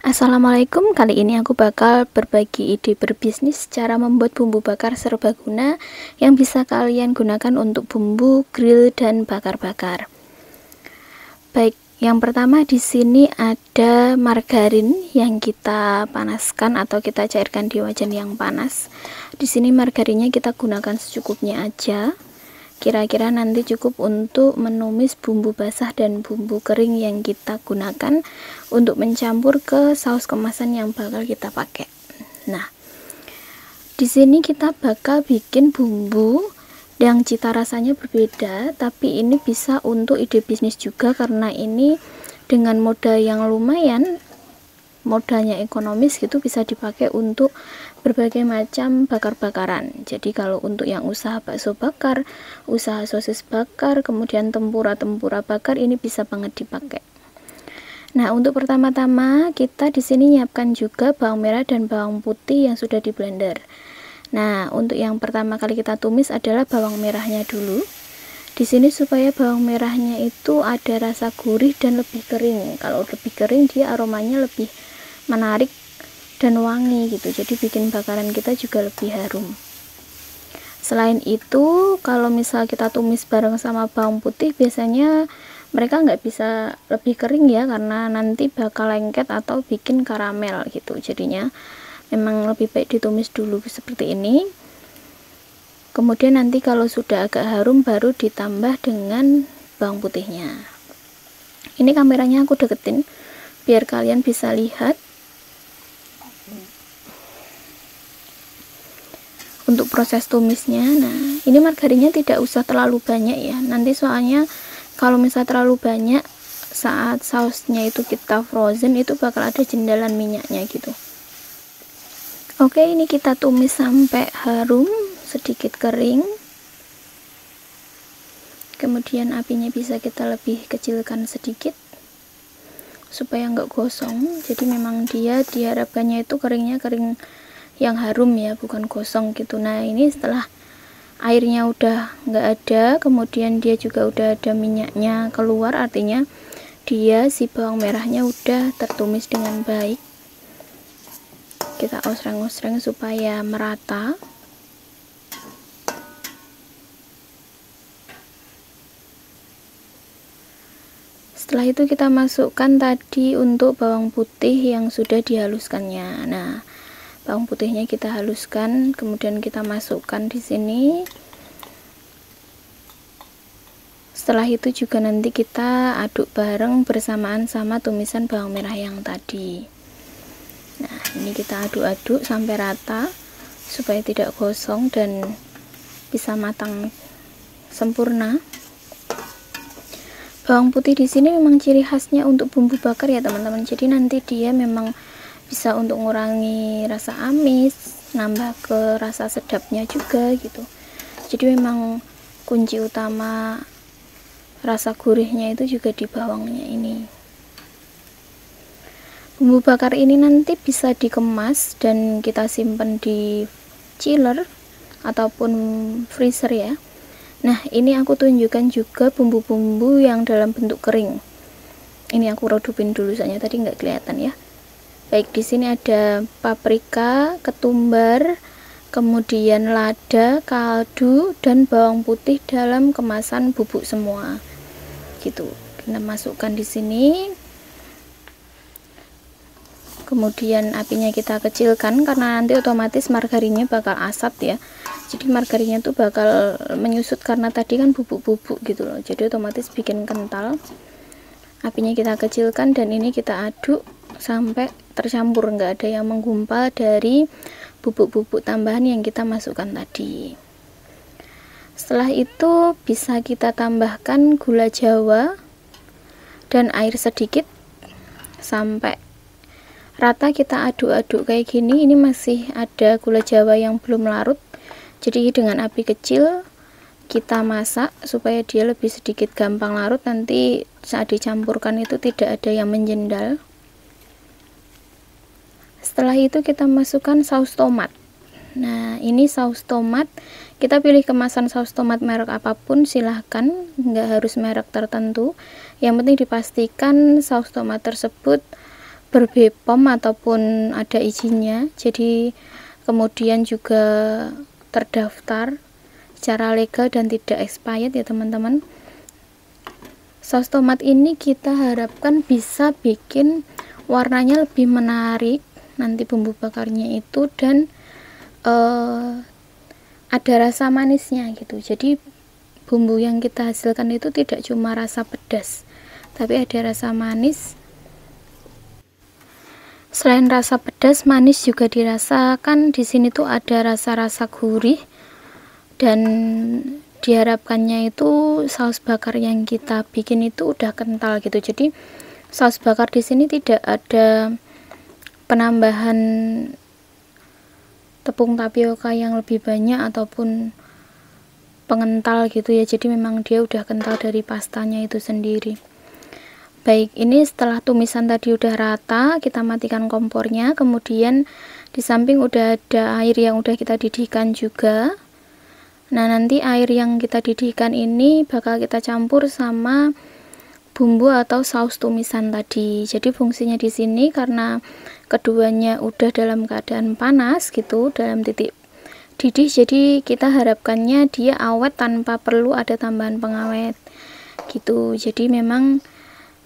Assalamualaikum, kali ini aku bakal berbagi ide berbisnis cara membuat bumbu bakar serbaguna yang bisa kalian gunakan untuk bumbu, grill, dan bakar-bakar. Baik, yang pertama di sini ada margarin yang kita panaskan atau kita cairkan di wajan yang panas. Di sini margarinnya kita gunakan secukupnya aja. Kira-kira nanti cukup untuk menumis bumbu basah dan bumbu kering yang kita gunakan untuk mencampur ke saus kemasan yang bakal kita pakai. Nah, di sini kita bakal bikin bumbu yang cita rasanya berbeda, tapi ini bisa untuk ide bisnis juga karena ini dengan modal yang lumayan, modalnya ekonomis gitu, bisa dipakai untuk berbagai macam bakar-bakaran. Jadi kalau untuk yang usaha bakso bakar, usaha sosis bakar, kemudian tempura bakar, ini bisa banget dipakai. Nah, untuk pertama-tama kita di sini nyiapkan juga bawang merah dan bawang putih yang sudah di blender. Nah, untuk yang pertama kali kita tumis adalah bawang merahnya dulu. Di sini supaya bawang merahnya itu ada rasa gurih dan lebih kering. Kalau lebih kering dia aromanya lebih menarik dan wangi gitu, jadi bikin bakaran kita juga lebih harum. Selain itu, kalau misal kita tumis bareng sama bawang putih, biasanya mereka nggak bisa lebih kering ya, karena nanti bakal lengket atau bikin karamel gitu. Jadinya memang lebih baik ditumis dulu seperti ini. Kemudian nanti kalau sudah agak harum baru ditambah dengan bawang putihnya. Ini kameranya aku deketin biar kalian bisa lihat. Untuk proses tumisnya, nah ini margarinnya tidak usah terlalu banyak ya, nanti soalnya kalau misal terlalu banyak saat sausnya itu kita frozen itu bakal ada jendalan minyaknya gitu. Oke, ini kita tumis sampai harum, sedikit kering, kemudian apinya bisa kita lebih kecilkan sedikit supaya nggak gosong. Jadi memang dia diharapkannya itu keringnya kering yang harum ya, bukan gosong gitu. Nah, ini setelah airnya udah nggak ada, kemudian dia juga udah ada minyaknya keluar, artinya dia si bawang merahnya udah tertumis dengan baik. Kita osreng-osreng supaya merata. Setelah itu kita masukkan tadi untuk bawang putih yang sudah dihaluskannya. Nah, bawang putihnya kita haluskan, kemudian kita masukkan di sini. Setelah itu juga nanti kita aduk bareng bersamaan sama tumisan bawang merah yang tadi. Nah, ini kita aduk-aduk sampai rata supaya tidak gosong dan bisa matang sempurna. Bawang putih di sini memang ciri khasnya untuk bumbu bakar ya teman-teman. Jadi nanti dia memang bisa untuk mengurangi rasa amis, nambah ke rasa sedapnya juga gitu. Jadi memang kunci utama rasa gurihnya itu juga di bawangnya ini. Bumbu bakar ini nanti bisa dikemas dan kita simpan di chiller ataupun freezer ya. Nah, ini aku tunjukkan juga bumbu-bumbu yang dalam bentuk kering. Ini aku redupin dulu soalnya tadi nggak kelihatan ya. Baik, di sini ada paprika, ketumbar, kemudian lada, kaldu, dan bawang putih dalam kemasan bubuk semua. Gitu. Kita masukkan di sini. Kemudian apinya kita kecilkan karena nanti otomatis margarinnya bakal asat ya. Jadi margarinnya tuh bakal menyusut karena tadi kan bubuk-bubuk gitu loh. Jadi otomatis bikin kental. Apinya kita kecilkan dan ini kita aduk sampai tercampur, nggak ada yang menggumpal dari bubuk-bubuk tambahan yang kita masukkan tadi. Setelah itu bisa kita tambahkan gula jawa dan air sedikit sampai rata. Kita aduk-aduk kayak gini. Ini masih ada gula jawa yang belum larut, jadi dengan api kecil kita masak supaya dia lebih sedikit gampang larut, nanti saat dicampurkan itu tidak ada yang menjendal. Setelah itu kita masukkan saus tomat. Nah, ini saus tomat, kita pilih kemasan saus tomat merek apapun silahkan, nggak harus merek tertentu, yang penting dipastikan saus tomat tersebut ber-BPOM ataupun ada izinnya, jadi kemudian juga terdaftar secara legal dan tidak expired ya teman-teman. Saus tomat ini kita harapkan bisa bikin warnanya lebih menarik nanti bumbu bakarnya itu, dan ada rasa manisnya gitu. Jadi bumbu yang kita hasilkan itu tidak cuma rasa pedas, tapi ada rasa manis. Selain rasa pedas, manis juga dirasakan. Di sini tuh ada rasa-rasa gurih, dan diharapkannya itu saus bakar yang kita bikin itu udah kental gitu. Jadi saus bakar di sini tidak ada penambahan tepung tapioka yang lebih banyak ataupun pengental gitu ya. Jadi memang dia udah kental dari pastanya itu sendiri. Baik, ini setelah tumisan tadi udah rata, kita matikan kompornya. Kemudian di samping udah ada air yang udah kita didihkan juga. Nah, nanti air yang kita didihkan ini bakal kita campur sama bumbu atau saus tumisan tadi. Jadi fungsinya di sini karena keduanya udah dalam keadaan panas gitu, dalam titik didih, jadi kita harapkannya dia awet tanpa perlu ada tambahan pengawet gitu. Jadi memang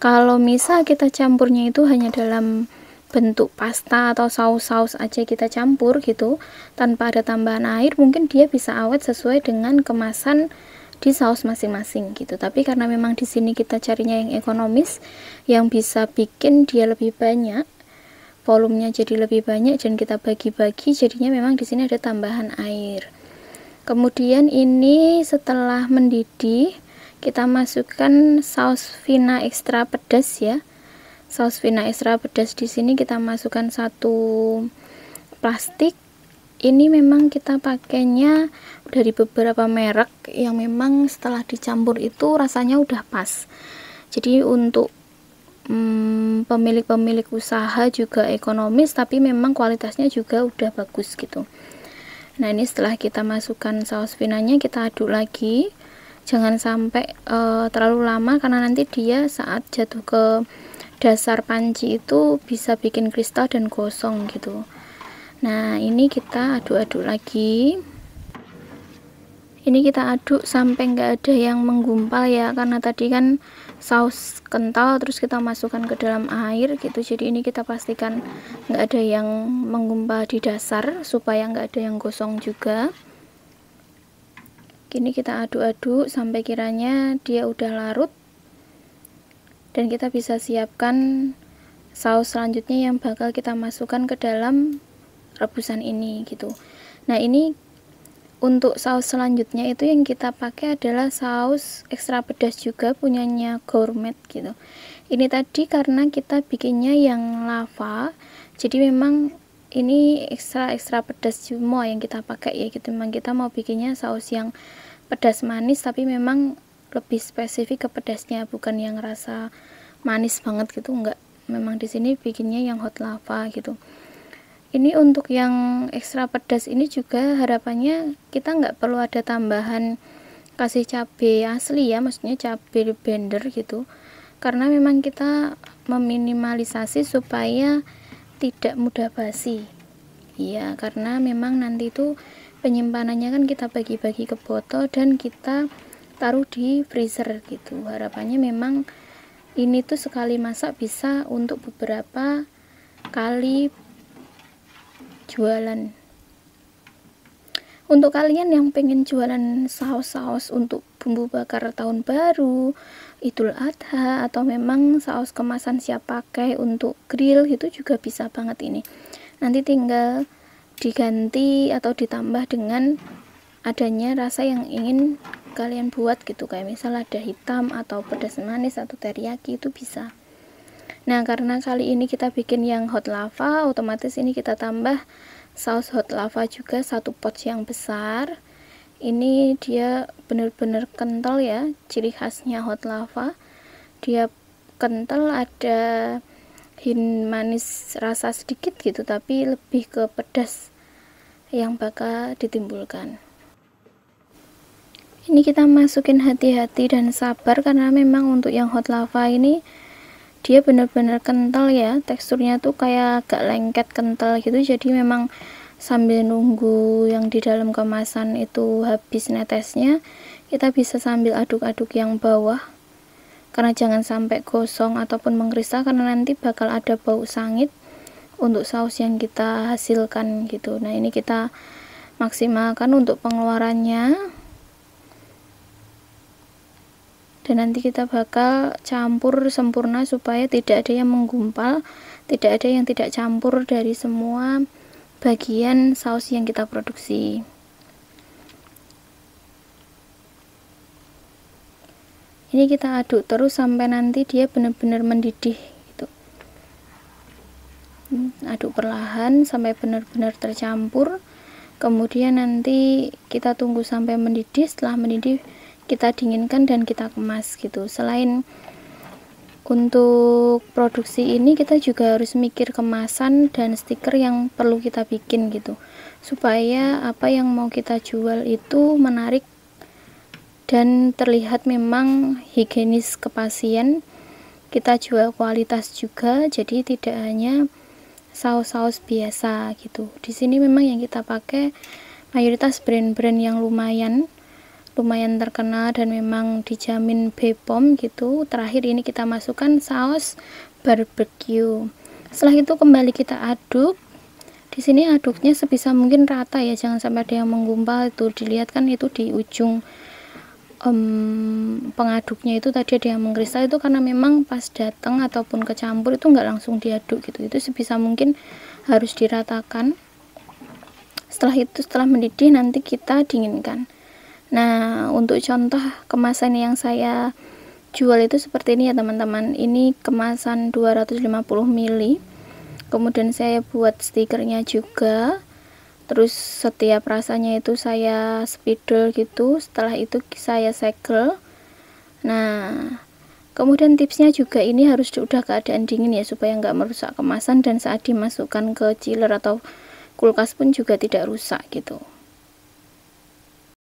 kalau misal kita campurnya itu hanya dalam bentuk pasta atau saus-saus aja kita campur gitu tanpa ada tambahan air, mungkin dia bisa awet sesuai dengan kemasan di saus masing-masing gitu. Tapi karena memang di sini kita carinya yang ekonomis, yang bisa bikin dia lebih banyak, volumenya jadi lebih banyak, dan kita bagi-bagi, jadinya memang di sini ada tambahan air. Kemudian ini setelah mendidih, kita masukkan saus Vina extra pedas ya. Saus Vina extra pedas di sini kita masukkan 1 plastik. Ini memang kita pakainya dari beberapa merek yang memang setelah dicampur itu rasanya udah pas. Jadi untuk pemilik-pemilik usaha juga ekonomis, tapi memang kualitasnya juga udah bagus gitu. Nah, ini setelah kita masukkan saus vinanya, kita aduk lagi. Jangan sampai terlalu lama, karena nanti dia saat jatuh ke dasar panci itu bisa bikin kristal dan gosong gitu. Nah, ini kita aduk-aduk lagi. Ini kita aduk sampai nggak ada yang menggumpal ya, karena tadi kan saus kental terus kita masukkan ke dalam air gitu. Jadi ini kita pastikan nggak ada yang menggumpal di dasar supaya nggak ada yang gosong juga. Gini kita aduk-aduk sampai kiranya dia udah larut, dan kita bisa siapkan saus selanjutnya yang bakal kita masukkan ke dalam rebusan ini gitu. Nah, ini untuk saus selanjutnya itu yang kita pakai adalah saus ekstra pedas juga punyanya Gourmet gitu. Ini tadi karena kita bikinnya yang lava, jadi memang ini ekstra pedas semua yang kita pakai ya gitu. Memang kita mau bikinnya saus yang pedas manis, tapi memang lebih spesifik ke pedasnya, bukan yang rasa manis banget gitu, enggak. Memang di sini bikinnya yang hot lava gitu. Ini untuk yang ekstra pedas ini juga harapannya kita nggak perlu ada tambahan kasih cabai asli ya, maksudnya cabai blender gitu, karena memang kita meminimalisasi supaya tidak mudah basi ya, karena memang nanti itu penyimpanannya kan kita bagi-bagi ke botol dan kita taruh di freezer gitu. Harapannya memang ini tuh sekali masak bisa untuk beberapa kali jualan. Untuk kalian yang pengen jualan saus-saus untuk bumbu bakar tahun baru, Idul Adha, atau memang saus kemasan siap pakai untuk grill, itu juga bisa banget ini. Nanti tinggal diganti atau ditambah dengan adanya rasa yang ingin kalian buat gitu, kayak misal ada hitam atau pedas manis atau teriyaki, itu bisa. Nah, karena kali ini kita bikin yang hot lava, otomatis ini kita tambah saus hot lava juga 1 pot yang besar. Ini dia bener-bener kental ya, ciri khasnya hot lava. Dia kental, ada hint manis rasa sedikit gitu, tapi lebih ke pedas yang bakal ditimbulkan. Ini kita masukin hati-hati dan sabar, karena memang untuk yang hot lava ini dia benar-benar kental ya, teksturnya tuh kayak agak lengket kental gitu. Jadi memang sambil nunggu yang di dalam kemasan itu habis netesnya, kita bisa sambil aduk-aduk yang bawah, karena jangan sampai gosong ataupun mengkristal, karena nanti bakal ada bau sangit untuk saus yang kita hasilkan gitu. Nah, ini kita maksimalkan untuk pengeluarannya, dan nanti kita bakal campur sempurna supaya tidak ada yang menggumpal, tidak ada yang tidak campur dari semua bagian saus yang kita produksi. Ini kita aduk terus sampai nanti dia benar-benar mendidih gitu. Aduk perlahan sampai benar-benar tercampur, kemudian nanti kita tunggu sampai mendidih. Setelah mendidih kita dinginkan dan kita kemas gitu. Selain untuk produksi ini, kita juga harus mikir kemasan dan stiker yang perlu kita bikin gitu, supaya apa yang mau kita jual itu menarik dan terlihat memang higienis ke pasien. Kita jual kualitas juga, jadi tidak hanya saus-saus biasa gitu. Di sini memang yang kita pakai mayoritas brand-brand yang lumayan terkenal dan memang dijamin BPOM gitu. Terakhir ini kita masukkan saus barbecue. Setelah itu kembali kita aduk. Di sini aduknya sebisa mungkin rata ya, jangan sampai ada yang menggumpal. Itu dilihat kan, itu di ujung pengaduknya itu tadi ada yang mengkristal, itu karena memang pas datang ataupun kecampur itu nggak langsung diaduk gitu. Itu sebisa mungkin harus diratakan. Setelah itu, setelah mendidih, nanti kita dinginkan. Nah, untuk contoh kemasan yang saya jual itu seperti ini ya teman-teman. Ini kemasan 250 ml. Kemudian saya buat stikernya juga. Terus setiap rasanya itu saya spidol gitu. Setelah itu saya segel. Nah, kemudian tipsnya juga ini harus udah keadaan dingin ya, supaya nggak merusak kemasan, dan saat dimasukkan ke chiller atau kulkas pun juga tidak rusak gitu.